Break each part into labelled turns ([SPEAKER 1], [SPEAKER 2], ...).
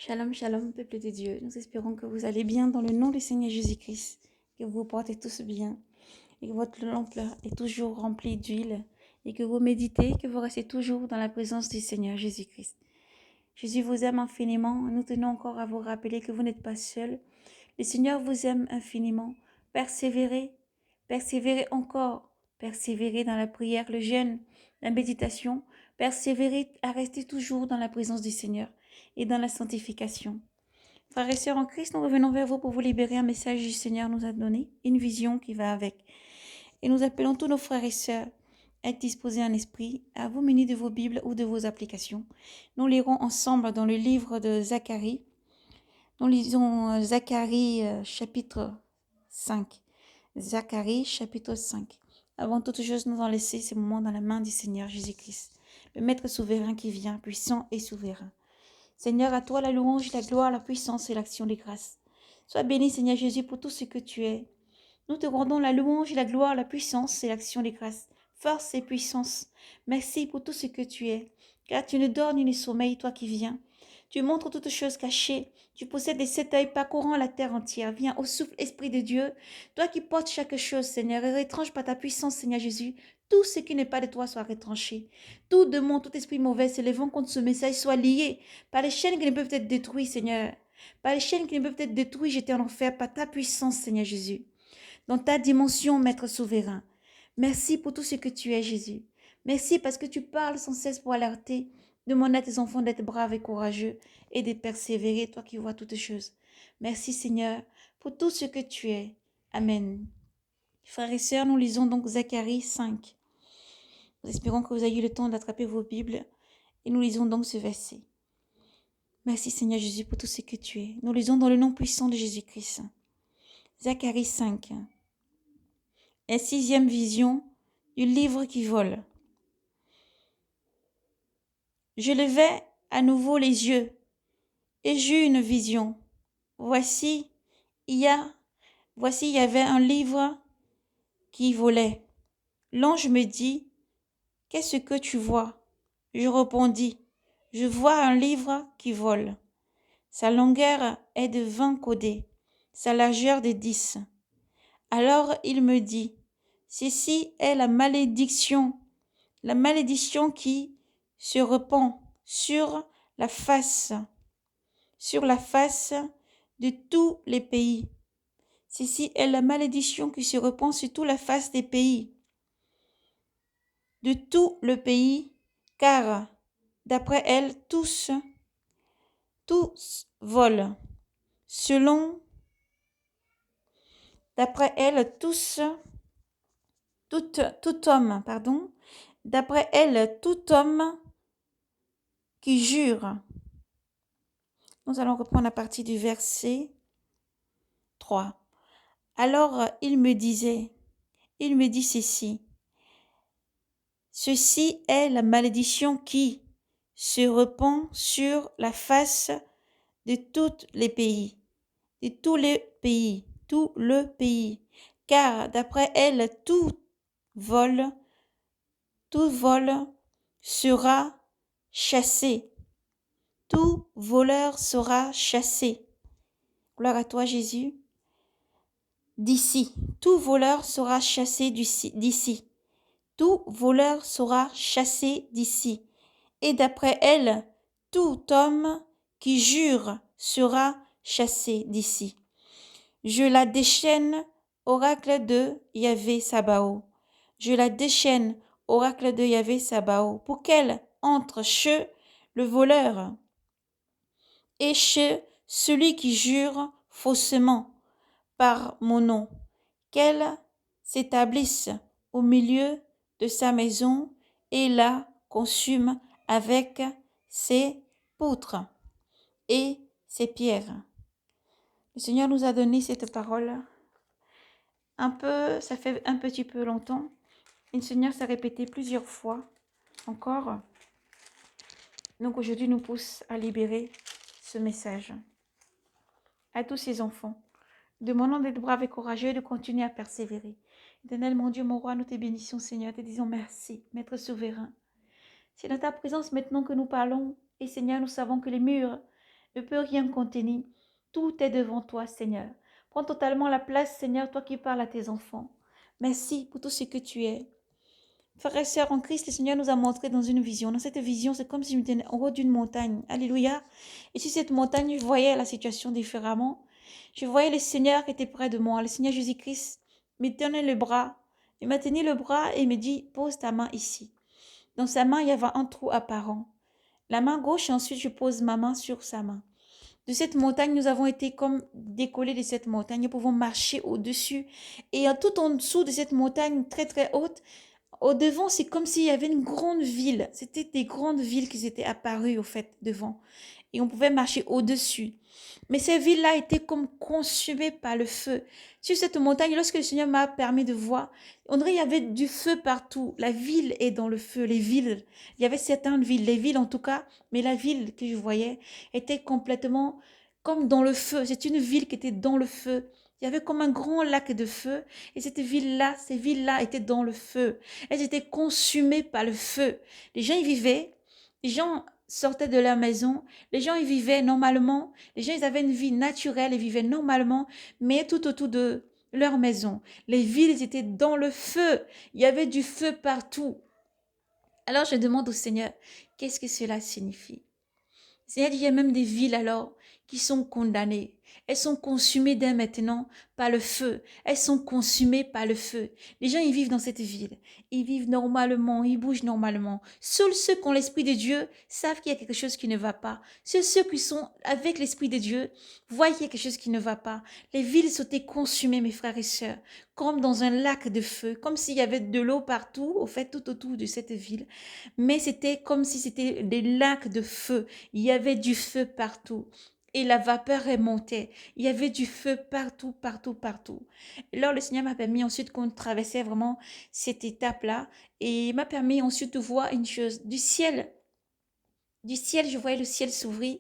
[SPEAKER 1] Shalom, shalom, peuple de Dieu. Nous espérons que vous allez bien dans le nom du Seigneur Jésus-Christ, que vous vous portez tous bien et que votre lampe est toujours remplie d'huile et que vous méditez, que vous restez toujours dans la présence du Seigneur Jésus-Christ. Jésus vous aime infiniment. Nous tenons encore à vous rappeler que vous n'êtes pas seul. Le Seigneur vous aime infiniment. Persévérez, persévérez encore, persévérez dans la prière, le jeûne, la méditation, persévérez à rester toujours dans la présence du Seigneur et dans la sanctification. Frères et sœurs en Christ, nous revenons vers vous pour vous libérer un message du Seigneur nous a donné, une vision qui va avec. Et nous appelons tous nos frères et sœurs à être disposés en esprit, à vous munir de vos Bibles ou de vos applications. Nous lirons ensemble dans le livre de Zacharie. Nous lisons Zacharie chapitre 5. Zacharie chapitre 5. Avant toute chose, nous allons laisser ce moment dans la main du Seigneur Jésus-Christ, le Maître souverain qui vient, puissant et souverain. Seigneur, à toi la louange, la gloire, la puissance et l'action des grâces. Sois béni, Seigneur Jésus, pour tout ce que tu es. Nous te rendons la louange, la gloire, la puissance et l'action des grâces. Force et puissance. Merci pour tout ce que tu es. Car tu ne dors ni ne sommeilles, toi qui viens. Tu montres toutes choses cachées. Tu possèdes les 7 œils parcourant la terre entière. Viens au souffle, Esprit de Dieu. Toi qui portes chaque chose, Seigneur, et retranche par ta puissance, Seigneur Jésus. Tout ce qui n'est pas de toi soit retranché. Tout démon, tout esprit mauvais se levant contre ce message soit lié par les chaînes qui ne peuvent être détruites, Seigneur. Par les chaînes qui ne peuvent être détruites, jeter en enfer par ta puissance, Seigneur Jésus. Dans ta dimension, Maître souverain. Merci pour tout ce que tu es, Jésus. Merci parce que tu parles sans cesse pour alerter, demander à tes enfants d'être braves et courageux et de persévérer, toi qui vois toutes choses. Merci, Seigneur, pour tout ce que tu es. Amen. Frères et sœurs, nous lisons donc Zacharie 5. Nous espérons que vous ayez eu le temps d'attraper vos Bibles et nous lisons donc ce verset. Merci, Seigneur Jésus, pour tout ce que tu es. Nous lisons dans le nom puissant de Jésus-Christ. Zacharie 5. La 6e vision du livre qui vole. Je levai à nouveau les yeux et j'eus une vision. Voici, il y avait un livre qui volait. L'ange me dit, qu'est-ce que tu vois? Je répondis, je vois un livre qui vole. Sa longueur est de 20 coudées, sa largeur de 10. Alors il me dit, ceci est la malédiction qui se répand sur la face de tous les pays. Ceci est la malédiction qui se répand sur toute la face des pays, de tout le pays, car d'après elle, tous volent. D'après elle, tout homme qui jure. Nous allons reprendre à partir du verset 3. Alors il me dit ceci. Ceci est la malédiction qui se répand sur la face de tous les pays, tout le pays, car d'après elle, tout vol sera chassé, tout voleur sera chassé. Gloire à toi, Jésus. D'ici, tout voleur sera chassé d'ici. Tout voleur sera chassé d'ici. Et d'après elle, tout homme qui jure sera chassé d'ici. Je la déchaîne, oracle de Yahvé Sabaoth. Je la déchaîne, oracle de Yahvé Sabaoth, pour qu'elle entre chez le voleur et chez celui qui jure faussement par mon nom, qu'elle s'établisse au milieu de sa maison et la consume avec ses poutres et ses pierres. Le Seigneur nous a donné cette parole ça fait un petit peu longtemps. Et le Seigneur s'est répété plusieurs fois encore. Donc aujourd'hui nous pousse à libérer ce message à tous ses enfants. Demandons d'être braves et courageux et de continuer à persévérer. Éternel, mon Dieu, mon roi, nous te bénissons, Seigneur, te disons merci, Maître souverain. C'est dans ta présence maintenant que nous parlons. Et Seigneur, nous savons que les murs ne peut rien contenir. Tout est devant toi, Seigneur. Prends totalement la place, Seigneur, toi qui parles à tes enfants. Merci pour tout ce que tu es. Frères et sœurs en Christ, le Seigneur nous a montré dans une vision. Dans cette vision, c'est comme si je me tenais en haut d'une montagne. Alléluia. Et sur cette montagne, je voyais la situation différemment. Je voyais le Seigneur qui était près de moi. Le Seigneur Jésus-Christ me tenait le bras. Il m'a tenu le bras et me dit, pose ta main ici. Dans sa main, il y avait un trou apparent. La main gauche, et ensuite je pose ma main sur sa main. De cette montagne, nous avons été comme décollés de cette montagne. Nous pouvons marcher au-dessus. Et tout en dessous de cette montagne très très haute, au devant, c'est comme s'il y avait une grande ville. C'était des grandes villes qui étaient apparues au fait devant. Et on pouvait marcher au-dessus. Mais ces villes-là étaient comme consumées par le feu. Sur cette montagne, lorsque le Seigneur m'a permis de voir, on dirait qu'il y avait du feu partout. La ville est dans le feu, les villes. Il y avait certaines villes, les villes en tout cas, mais la ville que je voyais était complètement comme dans le feu. C'est une ville qui était dans le feu. Il y avait comme un grand lac de feu. Et cette ville-là, ces villes-là étaient dans le feu. Elles étaient consumées par le feu. Les gens y vivaient. Les gens sortaient de leur maison. Les gens y vivaient normalement. Les gens, ils avaient une vie naturelle. Ils vivaient normalement. Mais tout autour de leur maison, les villes étaient dans le feu. Il y avait du feu partout. Alors je demande au Seigneur, qu'est-ce que cela signifie? Le Seigneur dit, il y a même des villes alors qui sont condamnées. Elles sont consumées dès maintenant par le feu. Elles sont consumées par le feu. Les gens, ils vivent dans cette ville. Ils vivent normalement, ils bougent normalement. Seuls ceux qui ont l'Esprit de Dieu savent qu'il y a quelque chose qui ne va pas. Seuls ceux qui sont avec l'Esprit de Dieu voient qu'il y a quelque chose qui ne va pas. Les villes sont consumées, mes frères et sœurs, comme dans un lac de feu, comme s'il y avait de l'eau partout, au fait, tout autour de cette ville. Mais c'était comme si c'était des lacs de feu. Il y avait du feu partout. Et la vapeur remontait. Il y avait du feu partout, partout, partout. Et alors, le Seigneur m'a permis ensuite qu'on traversait vraiment cette étape-là. Et il m'a permis ensuite de voir une chose. Du ciel, je voyais le ciel s'ouvrir.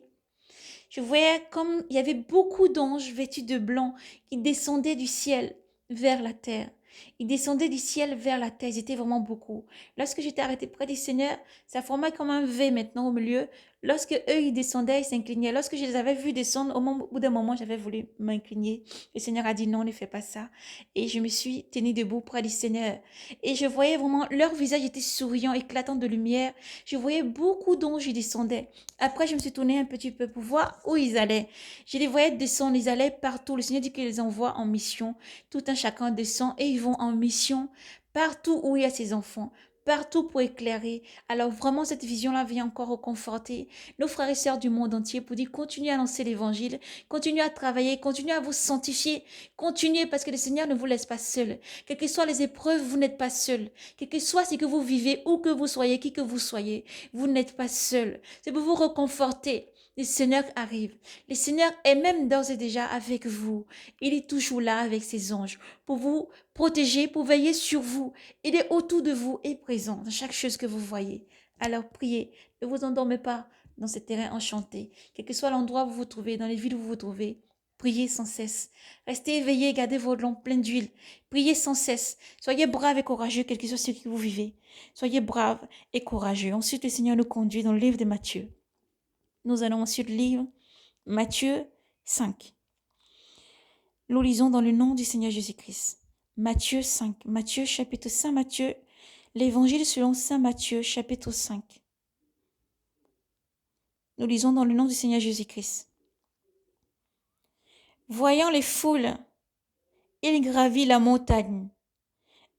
[SPEAKER 1] Je voyais comme il y avait beaucoup d'anges vêtus de blanc qui descendaient du ciel vers la terre. Ils descendaient du ciel vers la terre. Ils étaient vraiment beaucoup. Lorsque j'étais arrêtée près du Seigneur, ça formait comme un V maintenant au milieu. Lorsque eux, ils descendaient, ils s'inclinaient. Lorsque je les avais vus descendre, au bout d'un moment, j'avais voulu m'incliner. Le Seigneur a dit non, ne fais pas ça. Et je me suis tenue debout près du Seigneur. Et je voyais vraiment, leur visage était souriant, éclatant de lumière. Je voyais beaucoup d'anges qui descendaient. Après, je me suis tournée un petit peu pour voir où ils allaient. Je les voyais descendre, ils allaient partout. Le Seigneur dit qu'il les envoie en mission. Tout un chacun descend et ils vont en mission partout où il y a ses enfants. Partout pour éclairer. Alors vraiment, cette vision-là vient encore reconforter nos frères et sœurs du monde entier pour dire continuez à lancer l'évangile, continuez à travailler, continuez à vous sanctifier, continuez parce que le Seigneur ne vous laisse pas seul. Quelles que soient les épreuves, vous n'êtes pas seul. Quel que soit ce que vous vivez, où que vous soyez, qui que vous soyez, vous n'êtes pas seul. C'est pour vous reconforter. Le Seigneur arrive. Le Seigneur est même d'ores et déjà avec vous. Il est toujours là avec ses anges pour vous protéger, pour veiller sur vous. Il est autour de vous et présent dans chaque chose que vous voyez. Alors priez, ne vous endormez pas dans ce terrain enchanté. Quel que soit l'endroit où vous vous trouvez, dans les villes où vous vous trouvez, priez sans cesse. Restez éveillés, gardez vos lampes pleines d'huile. Priez sans cesse. Soyez braves et courageux, quel que soit ce que vous vivez. Soyez braves et courageux. Ensuite, le Seigneur nous conduit dans le livre de Matthieu. Nous allons ensuite lire Matthieu 5. Nous lisons dans le nom du Seigneur Jésus-Christ. Matthieu 5. Matthieu chapitre 5. Matthieu, l'évangile selon saint Matthieu chapitre 5. Nous lisons dans le nom du Seigneur Jésus-Christ. Voyant les foules, il gravit la montagne.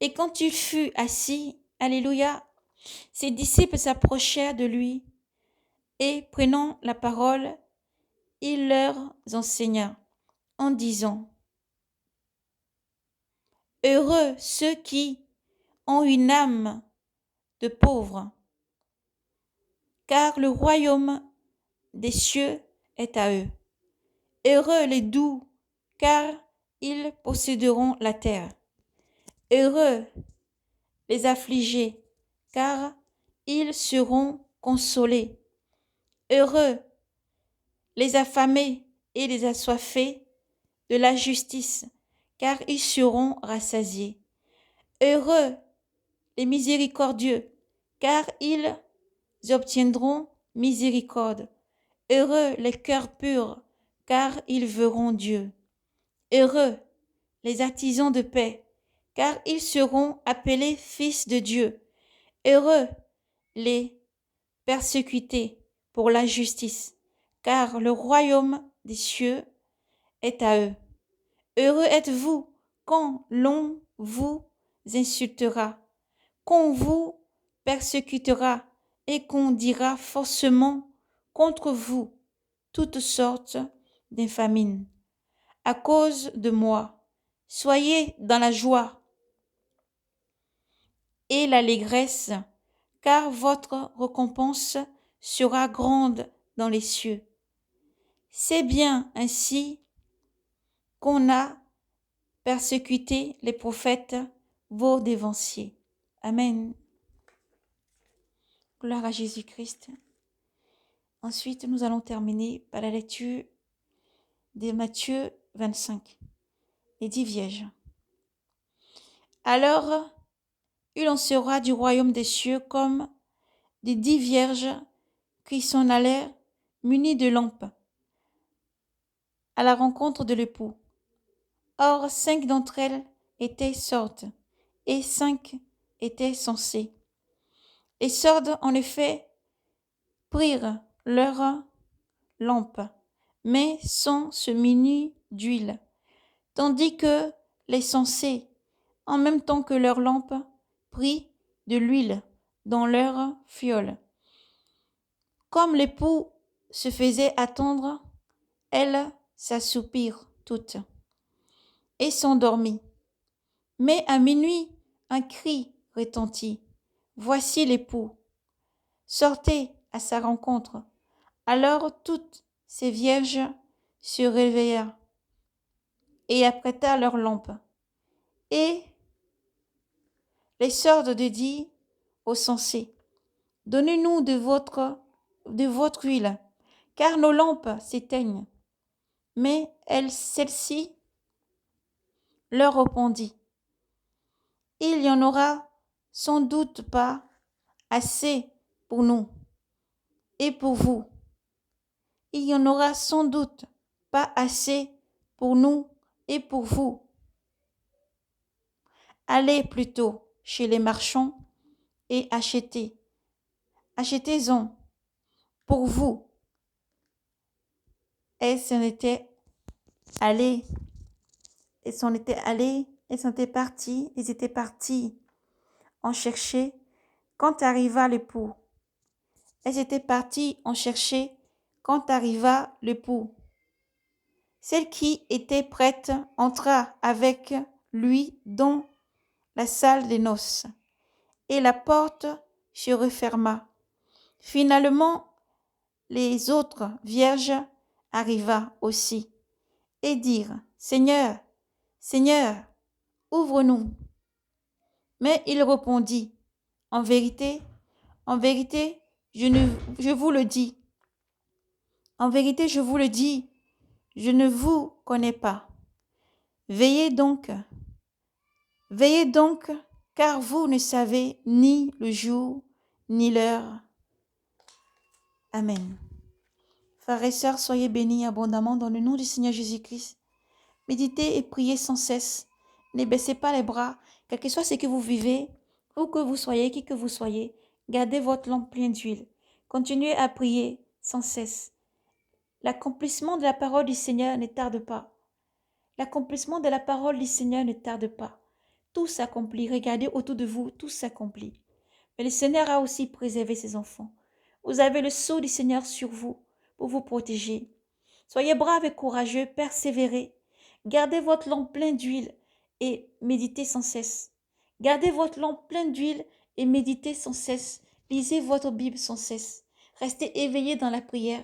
[SPEAKER 1] Et quand il fut assis, alléluia, ses disciples s'approchèrent de lui et, prenant la parole, il leur enseigna en disant: Heureux ceux qui ont une âme de pauvres, car le royaume des cieux est à eux. Heureux les doux, car ils posséderont la terre. Heureux les affligés, car ils seront consolés. Heureux les affamés et les assoiffés de la justice, car ils seront rassasiés. Heureux les miséricordieux, car ils obtiendront miséricorde. Heureux les cœurs purs, car ils verront Dieu. Heureux les artisans de paix, car ils seront appelés fils de Dieu. Heureux les persécutés pour la justice, car le royaume des cieux est à eux. Heureux êtes-vous quand l'on vous insultera, qu'on vous persécutera et qu'on dira forcément contre vous toutes sortes d'infamies. À cause de moi, soyez dans la joie et l'allégresse, car votre récompense sera grande dans les cieux. C'est bien ainsi qu'on a persécuté les prophètes, vos dévanciers. Amen. Gloire à Jésus-Christ. Ensuite, nous allons terminer par la lecture de Matthieu 25. Les 10 vierges. Alors, il en sera du royaume des cieux comme des 10 vierges qui s'en allèrent munies de lampes à la rencontre de l'époux. Or, 5 d'entre elles étaient sordes et 5 étaient sensées. Les sordes, en effet, prirent leurs lampes, mais sans se munir d'huile, tandis que les sensés, en même temps que leurs lampes, prirent de l'huile dans leurs fioles. Comme l'époux se faisait attendre, elles s'assoupirent toutes et s'endormit. Mais à minuit, un cri retentit. Voici l'époux. Sortez à sa rencontre. Alors toutes ces vierges se réveillèrent et apprêtèrent leurs lampes. Et les sordes dirent aux sensés, donnez-nous de votre huile, car nos lampes s'éteignent. Mais celle-ci leur répondit, il n'y en aura sans doute pas assez pour nous et pour vous. Il n'y en aura sans doute pas assez pour nous et pour vous. Allez plutôt chez les marchands et achetez-en pour vous. Et s'en était allé, ils étaient partis en chercher quand arriva l'époux. Elles étaient parties en chercher quand arriva l'époux. Celle qui était prête entra avec lui dans la salle des noces, et la porte se referma. Finalement, les autres vierges arriva aussi, et dirent, Seigneur, Seigneur, ouvre-nous. Mais il répondit, en vérité, je vous le dis, en vérité, je vous le dis, je ne vous connais pas. Veillez donc, car vous ne savez ni le jour, ni l'heure. Amen. Frères et sœurs, soyez bénis abondamment dans le nom du Seigneur Jésus-Christ. Méditez et priez sans cesse. Ne baissez pas les bras, quel que soit ce que vous vivez, où que vous soyez, qui que vous soyez. Gardez votre lampe pleine d'huile. Continuez à prier sans cesse. L'accomplissement de la parole du Seigneur ne tarde pas. L'accomplissement de la parole du Seigneur ne tarde pas. Tout s'accomplit. Regardez autour de vous, tout s'accomplit. Mais le Seigneur a aussi préservé ses enfants. Vous avez le sceau du Seigneur sur vous pour vous protéger. Soyez braves et courageux, persévérez. Gardez votre lampe pleine d'huile et méditez sans cesse. Gardez votre lampe pleine d'huile et méditez sans cesse. Lisez votre Bible sans cesse. Restez éveillés dans la prière,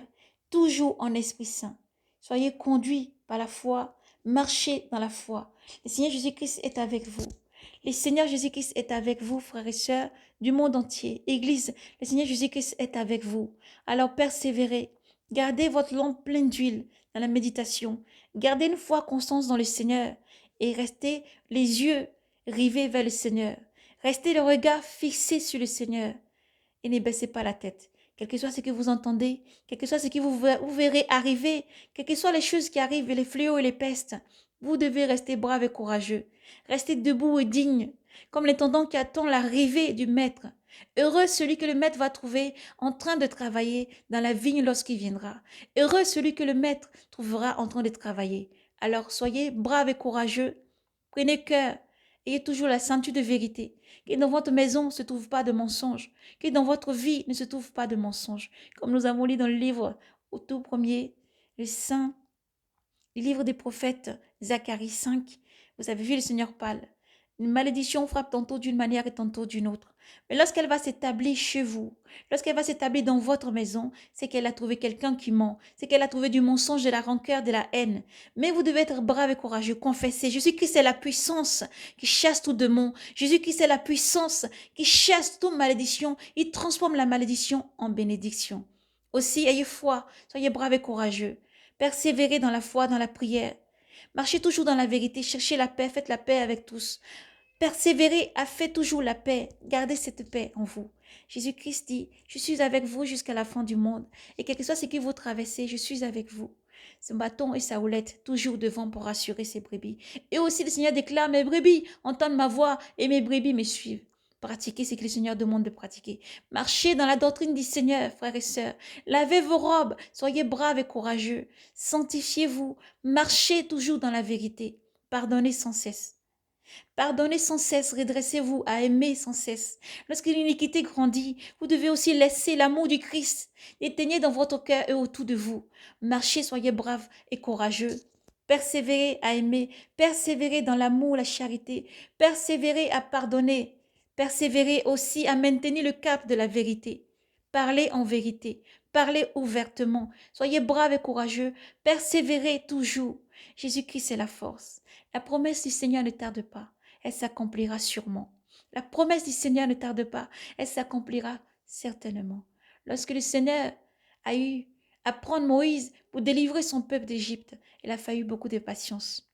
[SPEAKER 1] toujours en Esprit Saint. Soyez conduits par la foi, marchez dans la foi. Le Seigneur Jésus-Christ est avec vous. Le Seigneur Jésus-Christ est avec vous, frères et sœurs du monde entier. Église, le Seigneur Jésus-Christ est avec vous. Alors persévérez. Gardez votre lampe pleine d'huile dans la méditation. Gardez une foi constante dans le Seigneur et restez les yeux rivés vers le Seigneur. Restez le regard fixé sur le Seigneur et ne baissez pas la tête. quel que soit ce que vous entendez, quel que soit ce que vous verrez arriver, quelles que soient les choses qui arrivent, les fléaux et les pestes, vous devez rester brave et courageux, rester debout et digne, comme l'intendant qui attend l'arrivée du maître. Heureux celui que le maître va trouver en train de travailler dans la vigne lorsqu'il viendra. Heureux celui que le maître trouvera en train de travailler. Alors soyez braves et courageux, prenez cœur, ayez toujours la ceinture de vérité, que dans votre maison ne se trouve pas de mensonges, que dans votre vie ne se trouve pas de mensonges. Comme nous avons lu dans le livre au tout premier, le livre des prophètes, Zacharie 5, vous avez vu le Seigneur parle. Une malédiction frappe tantôt d'une manière et tantôt d'une autre. Mais lorsqu'elle va s'établir chez vous, lorsqu'elle va s'établir dans votre maison, c'est qu'elle a trouvé quelqu'un qui ment, c'est qu'elle a trouvé du mensonge, de la rancœur, de la haine. Mais vous devez être brave et courageux, confessez. Jésus-Christ est la puissance qui chasse tout démon. Jésus-Christ est la puissance qui chasse toute malédiction. Il transforme la malédiction en bénédiction. Aussi, ayez foi, soyez brave et courageux. Persévérez dans la foi, dans la prière. Marchez toujours dans la vérité, cherchez la paix, faites la paix avec tous. Persévérez à faire toujours la paix. Gardez cette paix en vous. Jésus-Christ dit, je suis avec vous jusqu'à la fin du monde. Et quel que soit ce que vous traversez, je suis avec vous. Ce bâton et sa houlette toujours devant pour rassurer ses brebis. Et aussi le Seigneur déclare, mes brebis entendent ma voix et mes brebis me suivent. Pratiquez ce que le Seigneur demande de pratiquer. Marchez dans la doctrine du Seigneur, frères et sœurs. Lavez vos robes, soyez braves et courageux. Sanctifiez-vous, marchez toujours dans la vérité. Pardonnez sans cesse. Pardonnez sans cesse, redressez-vous à aimer sans cesse. Lorsque l'iniquité grandit, vous devez aussi laisser l'amour du Christ éteigner dans votre cœur et autour de vous. Marchez, soyez braves et courageux. Persévérez à aimer, persévérez dans l'amour, la charité, persévérez à pardonner, persévérez aussi à maintenir le cap de la vérité. Parlez en vérité, parlez ouvertement, soyez braves et courageux, persévérez toujours. Jésus-Christ est la force. La promesse du Seigneur ne tarde pas, elle s'accomplira sûrement. La promesse du Seigneur ne tarde pas, elle s'accomplira certainement. Lorsque le Seigneur a eu à prendre Moïse pour délivrer son peuple d'Égypte, il a fallu beaucoup de patience.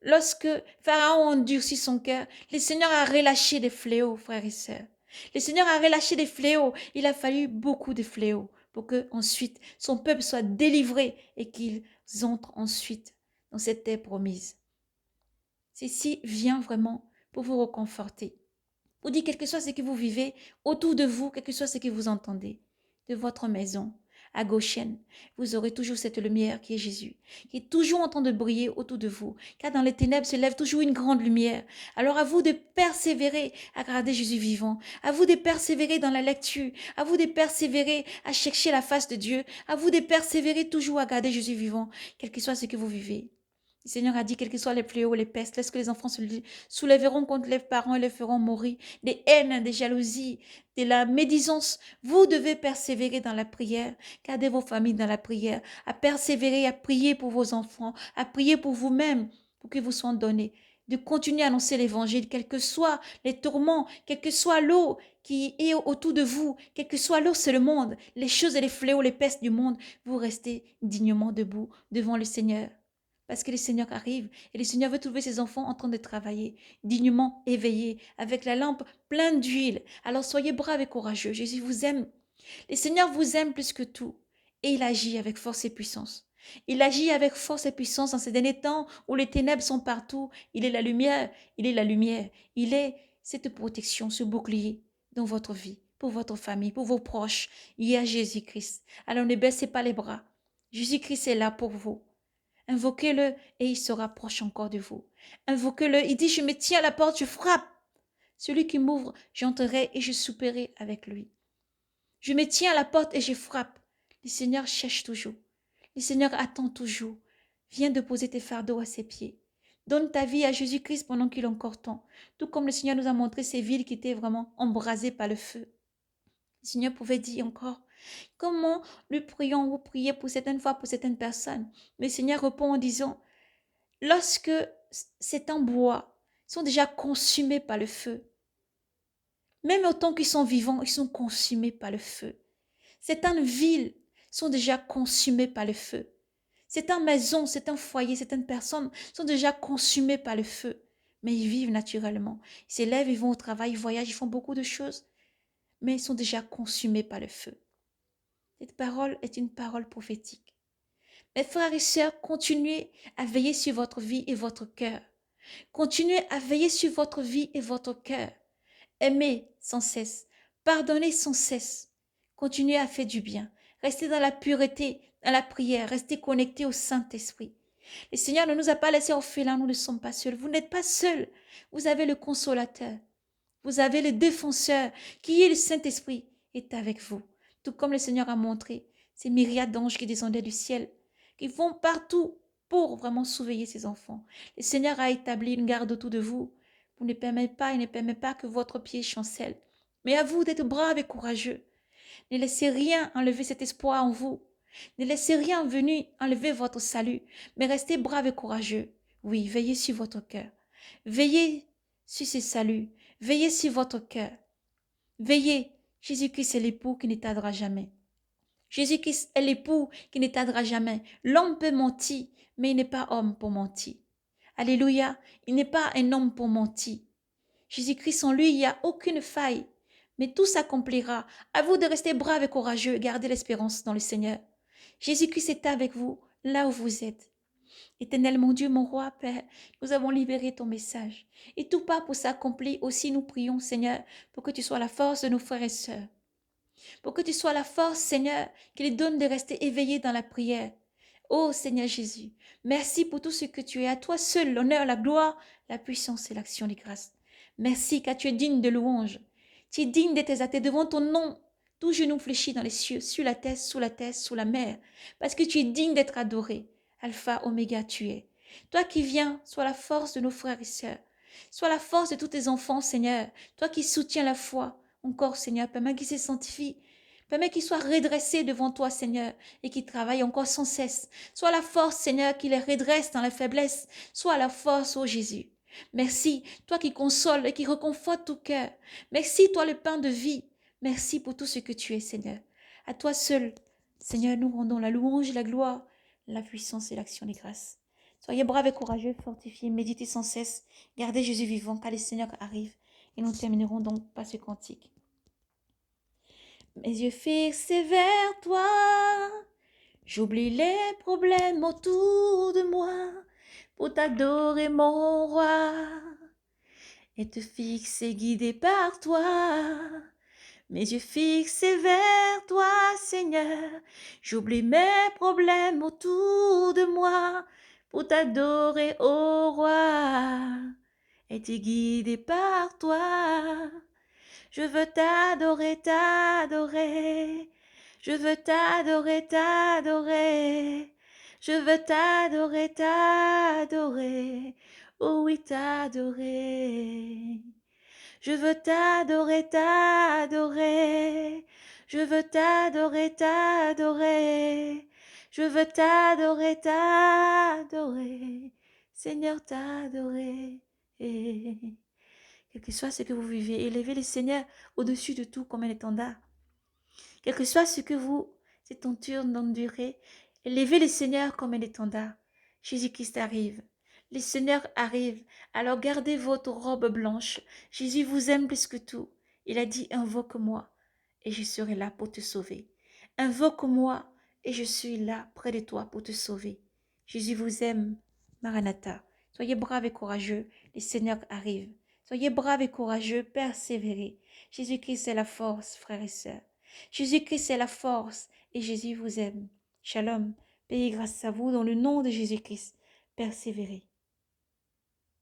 [SPEAKER 1] Lorsque Pharaon endurcit son cœur, le Seigneur a relâché des fléaux, frères et sœurs. Le Seigneur a relâché des fléaux. Il a fallu beaucoup de fléaux pour que ensuite son peuple soit délivré et qu'ils entrent ensuite dans cette terre promise. Ceci vient vraiment pour vous reconforter. Vous dites, quel que soit ce que vous vivez autour de vous, quel que soit ce que vous entendez, de votre maison à Goshen, vous aurez toujours cette lumière qui est Jésus, qui est toujours en train de briller autour de vous, car dans les ténèbres se lève toujours une grande lumière. Alors à vous de persévérer à garder Jésus vivant, à vous de persévérer dans la lecture, à vous de persévérer à chercher la face de Dieu, à vous de persévérer toujours à garder Jésus vivant, quel que soit ce que vous vivez. Le Seigneur a dit, quels que soient les fléaux, les pestes, lorsque les enfants se soulèveront contre les parents et les feront mourir, des haines, des jalousies, de la médisance, vous devez persévérer dans la prière, gardez vos familles dans la prière, à persévérer, à prier pour vos enfants, à prier pour vous-même, pour que vous soient donnés, de continuer à annoncer l'évangile, quels que soient les tourments, quelle que soit l'eau qui est autour de vous, quel que soit l'eau, c'est le monde, les choses et les fléaux, les pestes du monde, vous restez dignement debout devant le Seigneur. Parce que le Seigneur arrive et le Seigneur veut trouver ses enfants en train de travailler, dignement éveillés, avec la lampe pleine d'huile. Alors soyez braves et courageux. Jésus vous aime. Le Seigneur vous aime plus que tout. Et il agit avec force et puissance. Il agit avec force et puissance dans ces derniers temps où les ténèbres sont partout. Il est la lumière. Il est la lumière. Il est cette protection, ce bouclier dans votre vie, pour votre famille, pour vos proches. Il y a Jésus-Christ. Alors ne baissez pas les bras. Jésus-Christ est là pour vous. Invoquez-le et il se rapproche encore de vous. Invoquez-le, il dit, je me tiens à la porte, je frappe. Celui qui m'ouvre, j'entrerai et je souperai avec lui. Je me tiens à la porte et je frappe. Le Seigneur cherche toujours. Le Seigneur attend toujours. Viens de poser tes fardeaux à ses pieds. Donne ta vie à Jésus-Christ pendant qu'il est encore temps. Tout comme le Seigneur nous a montré ces villes qui étaient vraiment embrasées par le feu. Le Seigneur pouvait dire encore, comment nous prions, vous priez pour certaines fois, pour certaines personnes. Mais le Seigneur répond en disant, lorsque c'est en bois, ils sont déjà consumés par le feu. Même autant qu'ils sont vivants, ils sont consumés par le feu. Certaines villes sont déjà consumées par le feu. Certaines maisons, certains foyers, certaines personnes sont déjà consumées par le feu. Mais ils vivent naturellement. Ils s'élèvent, ils vont au travail, ils voyagent, ils font beaucoup de choses. Mais ils sont déjà consumés par le feu. Cette parole est une parole prophétique. Mes frères et sœurs, continuez à veiller sur votre vie et votre cœur. Continuez à veiller sur votre vie et votre cœur. Aimez sans cesse. Pardonnez sans cesse. Continuez à faire du bien. Restez dans la pureté, dans la prière. Restez connectés au Saint-Esprit. Le Seigneur ne nous a pas laissés orphelins, nous ne sommes pas seuls. Vous n'êtes pas seuls. Vous avez le consolateur. Vous avez le défenseur qui est le Saint-Esprit est avec vous. Tout comme le Seigneur a montré ces myriades d'anges qui descendaient du ciel, qui vont partout pour vraiment surveiller ses enfants. Le Seigneur a établi une garde autour de vous. Vous ne permettez pas, il ne permet pas que votre pied chancelle. Mais à vous d'être braves et courageux. Ne laissez rien enlever cet espoir en vous. Ne laissez rien venir enlever votre salut, mais restez braves et courageux. Oui, veillez sur votre cœur. Veillez sur ce salut. Veillez sur votre cœur. Veillez. Jésus-Christ est l'époux qui ne tardera jamais. Jésus-Christ est l'époux qui ne tardera jamais. L'homme peut mentir, mais il n'est pas homme pour mentir. Alléluia. Il n'est pas un homme pour mentir. Jésus-Christ en lui, il n'y a aucune faille. Mais tout s'accomplira. À vous de rester brave et courageux. Gardez l'espérance dans le Seigneur. Jésus-Christ est avec vous, là où vous êtes. Éternel mon Dieu, mon roi, Père, nous avons libéré ton message. Et tout part pour s'accomplir. Aussi nous prions, Seigneur, pour que tu sois la force de nos frères et sœurs. Pour que tu sois la force, Seigneur, qui les donne de rester éveillés dans la prière. Ô Seigneur Jésus, merci pour tout ce que tu es. À toi seul, l'honneur, la gloire, la puissance et l'action des grâces. Merci car tu es digne de louange. Tu es digne d'être exalté devant ton nom. Tout genou fléchit dans les cieux, sur la terre, sous la terre, sous la mer. Parce que tu es digne d'être adoré. Alpha, Oméga, tu es. Toi qui viens, sois la force de nos frères et sœurs. Sois la force de tous tes enfants, Seigneur. Toi qui soutiens la foi. Encore, Seigneur, permets qu'ils se sanctifient. Permets qu'ils soient redressés devant toi, Seigneur, et qu'ils travaillent encore sans cesse. Sois la force, Seigneur, qui les redresse dans la faiblesse. Sois la force, ô Jésus. Merci, toi qui consoles et qui reconfortes tout cœur. Merci, toi le pain de vie. Merci pour tout ce que tu es, Seigneur. À toi seul, Seigneur, nous rendons la louange, la gloire, la puissance et l'action des grâces. Soyez braves et courageux, fortifiés, méditez sans cesse. Gardez Jésus vivant, car le Seigneur arrive. Et nous terminerons donc par ce cantique. Mes yeux fixés vers toi, j'oublie les problèmes autour de moi pour t'adorer mon roi et te fixer guidé par toi. Mes yeux fixés vers toi, Seigneur, j'oublie mes problèmes autour de moi pour t'adorer, ô roi, et te guider par toi. Je veux t'adorer, t'adorer. Je veux t'adorer, t'adorer. Je veux t'adorer, t'adorer. Oh oui, t'adorer. Je veux t'adorer, t'adorer. Je veux t'adorer, t'adorer. Je veux t'adorer, t'adorer. Seigneur, t'adorer. Quel que soit ce que vous vivez, élevez le Seigneur au-dessus de tout comme un étendard. Quel que soit ce que vous êtes tenture d'endurer, élevez le Seigneur comme un étendard. Jésus-Christ arrive. Le Seigneur arrive. Alors gardez votre robe blanche. Jésus vous aime plus que tout. Il a dit, invoque-moi et je serai là pour te sauver. Invoque-moi et je suis là près de toi pour te sauver. Jésus vous aime. Maranatha. Soyez braves et courageux. Le Seigneur arrive. Soyez braves et courageux, persévérez. Jésus-Christ est la force, frères et sœurs. Jésus-Christ est la force et Jésus vous aime. Shalom, paix et grâce à vous dans le nom de Jésus-Christ. Persévérez.